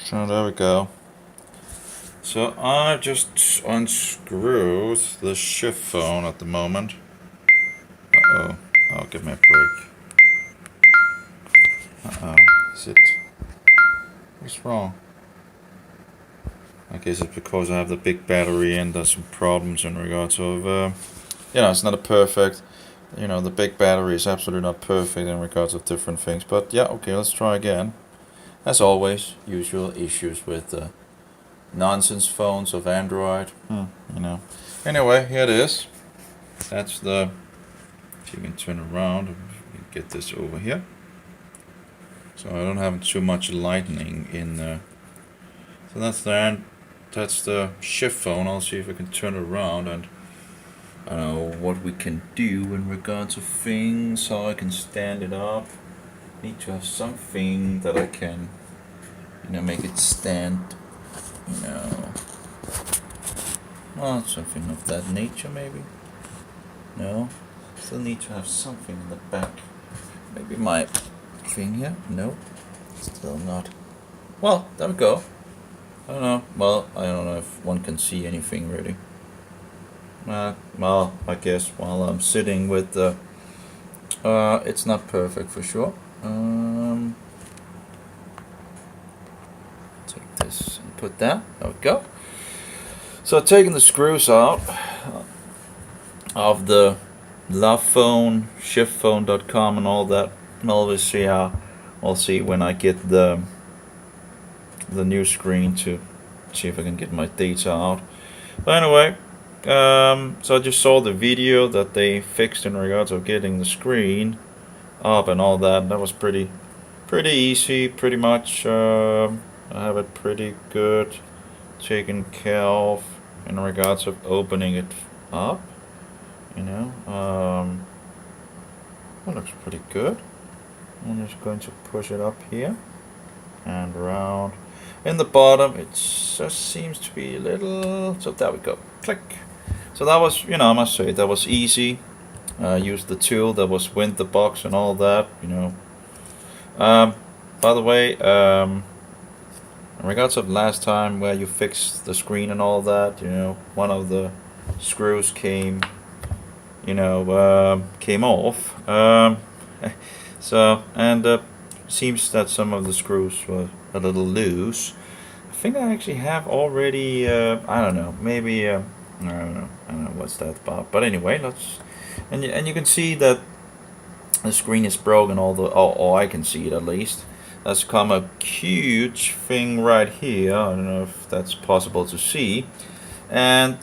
So there we go. So I just unscrewed the shift phone at the moment. Uh-oh. Oh, give me a break. Uh-oh. Is it... What's wrong? I guess it's because I have the big battery and there's some problems in regards of... it's not a perfect... the big battery is absolutely not perfect in regards of different things. But yeah, okay, let's try again. As always, usual issues with the nonsense phones of Android. Anyway, here it is. That's the... If you can turn around, and get this over here. So I don't have too much lightning in there. So that's the shift phone. I'll see if I can turn it around and I don't know what we can do in regards to things, how I can stand it up. Need to have something that I can, make it stand, well, something of that nature maybe. No, still need to have something in the back. Maybe my thing here. No, still not. Well, there we go. I don't know. Well, I don't know if one can see anything really. Well, I guess while I'm sitting with the, it's not perfect for sure. Take this and put that. There we go. So I've taken the screws out of the love phone, shiftphone.com and all that. And obviously I'll see when I get the new screen to see if I can get my data out. But anyway, so I just saw the video that they fixed in regards of getting the screen up and all that. That was pretty easy, pretty much. I have it pretty good taken care of in regards of opening it up. That looks pretty good. I'm just going to push it up here and around. In the bottom, it just seems to be a little. So there we go. Click. So that was, I must say that was easy. Used the tool that was with the box and all that. By the way, in regards of last time where you fixed the screen and all that, one of the screws came off. So, and seems that some of the screws were a little loose. I think I actually have already, I don't know, maybe, I don't know what's that about. But anyway, and you can see that the screen is broken, or I can see it at least. There's come a huge thing right here. I don't know if that's possible to see. And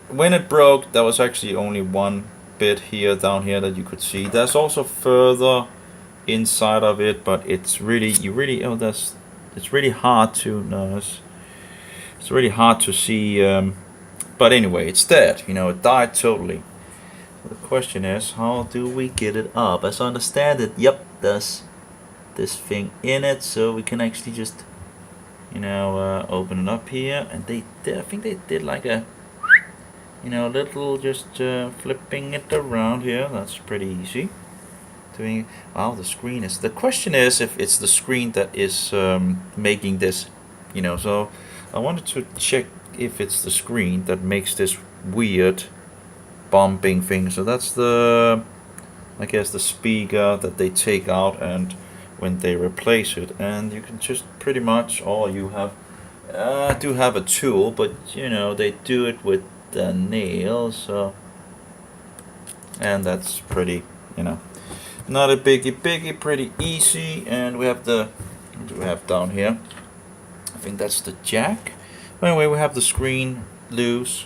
when it broke, there was actually only one bit here, down here, that you could see. There's also further inside of it, but it's really, it's really hard to, no, it's really hard to see, but anyway, it's dead, it died totally. So the question is, how do we get it up? As I understand it, yep, there's this thing in it, so we can actually just, open it up here, and I think they did like a, little just flipping it around here. That's pretty easy. Wow, the screen is. The question is if it's the screen that is making this, So I wanted to check if it's the screen that makes this weird bumping thing. So that's the, I guess, the speaker that they take out and when they replace it, and you can just pretty much all you have. Do have a tool, but they do it with the nails, so, and that's pretty, not a biggie, pretty easy. And we have what do we have down here? I think that's the jack. Anyway, we have the screen loose,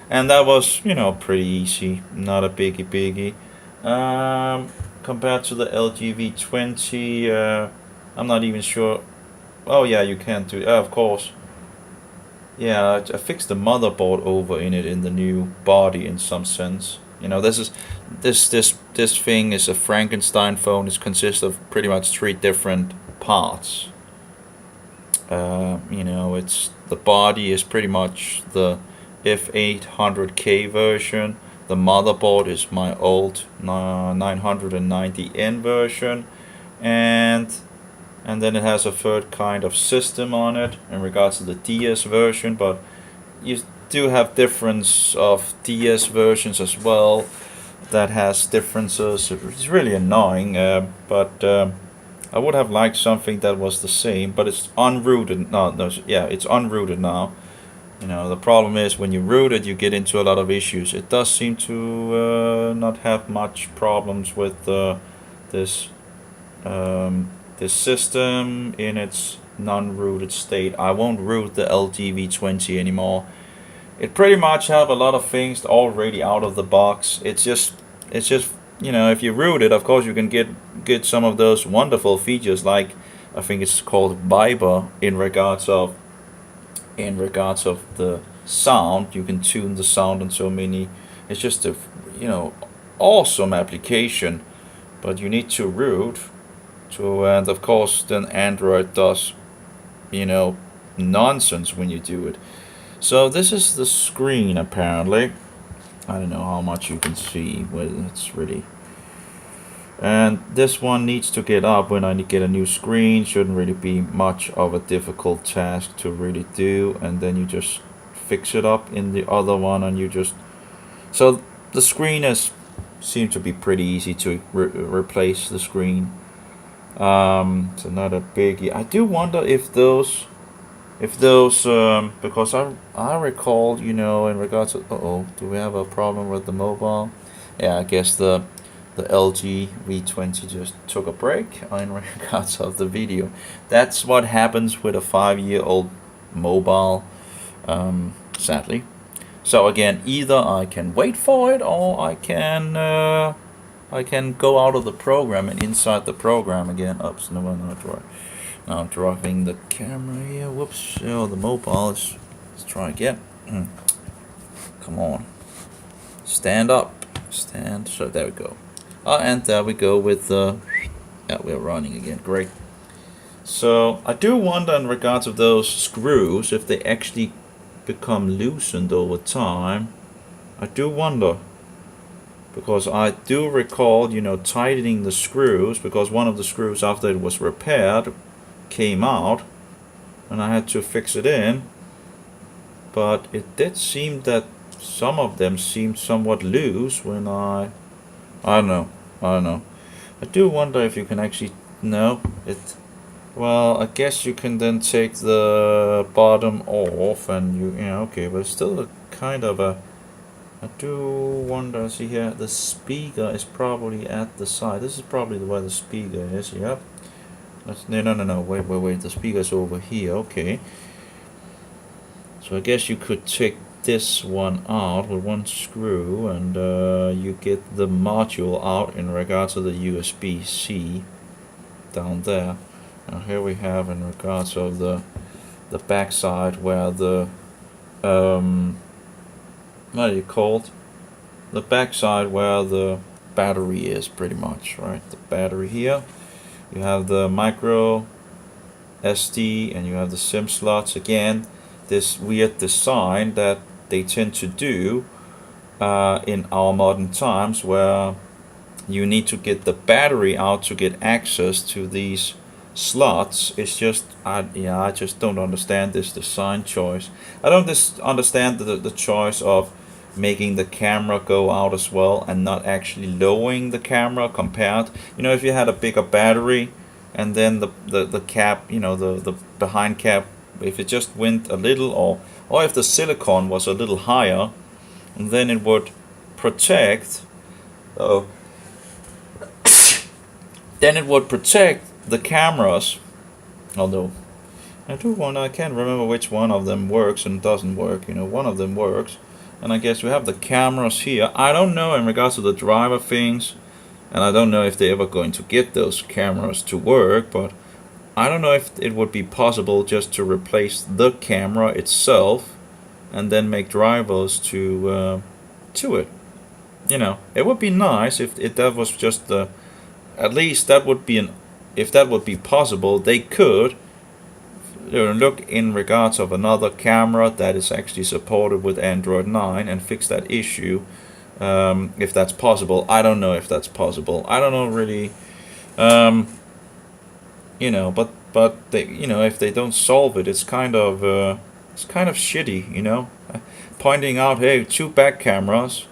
and that was, pretty easy, not a biggie. Compared to the LG V20, I'm not even sure. Oh yeah, you can do. Of course. Yeah, I fixed the motherboard over in it in the new body in some sense. This thing is a Frankenstein phone. It consists of pretty much 3 different parts. It's the body is pretty much the F800K version. The motherboard is my old 990N version, and and then it has a third kind of system on it in regards to the DS version, but you do have difference of DS versions as well that has differences. It's really annoying, but I would have liked something that was the same, but it's unrooted. No, yeah, it's unrooted now. You know, the problem is when you root it, you get into a lot of issues. It does seem to not have much problems with this this system in its non-rooted state. I won't root the LGV20 anymore. It pretty much have a lot of things already out of the box. It's just you know, if you root it, of course you can get some of those wonderful features, like I think it's called Viber in regards of the sound. You can tune the sound on so many. It's just a, you know, awesome application, but you need to root to, and of course then Android does, you know, nonsense when you do it. So this is the screen apparently. I don't know how much you can see, whether it's really. And this one needs to get up when I get a new screen. Shouldn't really be much of a difficult task to really do. And then you just fix it up in the other one, and you just. So the screen seems to be pretty easy to replace the screen. It's another biggie. I do wonder if those because I recall, you know, in regards to, do we have a problem with the mobile? Yeah, I guess the LG V20 just took a break in regards of the video. That's what happens with a 5-year-old mobile, sadly. So again, either I can wait for it, or I can go out of the program and inside the program again. Oops, no, not right. Now dropping the camera here. Whoops. Oh, the mobile is. Let's try again. Come on. Stand up. Stand. So there we go. And there we go with the. Yeah, we're running again. Great. So I do wonder in regards of those screws if they actually become loosened over time. I do wonder. Because I do recall, you know, tightening the screws, because one of the screws after it was repaired came out and I had to fix it in, but it did seem that some of them seemed somewhat loose when I don't know. I do wonder if you can actually, no, it, well, I guess you can then take the bottom off and you know, okay, but it's still a kind of a, I do wonder, see here, the speaker is probably at the side. This is probably where the speaker is, yep. No, wait, the speaker's over here, okay. So I guess you could take this one out with one screw, and you get the module out in regards to the USB-C down there. Now here we have in regards of the back side where the what are you called? The back side where the battery is, pretty much, right? The battery here. You have the micro SD and you have the SIM slots. Again, this weird design that they tend to do in our modern times, where you need to get the battery out to get access to these slots. It's just, I just don't understand this design choice. I don't understand the choice of making the camera go out as well and not actually lowering the camera compared, you know, if you had a bigger battery and then the cap, you know, the behind cap, if it just went a little, or if the silicone was a little higher, then it would protect then it would protect the cameras. Although I can't remember which one of them works and doesn't work. You know, one of them works. And I guess we have the cameras here. I don't know in regards to the driver things, and I don't know if they're ever going to get those cameras to work, but I don't know if it would be possible just to replace the camera itself and then make drivers to it. You know, it would be nice if that was just the, at least that would be if that would be possible, they could look in regards of another camera that is actually supported with Android 9 and fix that issue, if that's possible. I don't know if that's possible. I don't know really, you know, but but they, if they don't solve it, it's kind of shitty, pointing out, hey, two back cameras,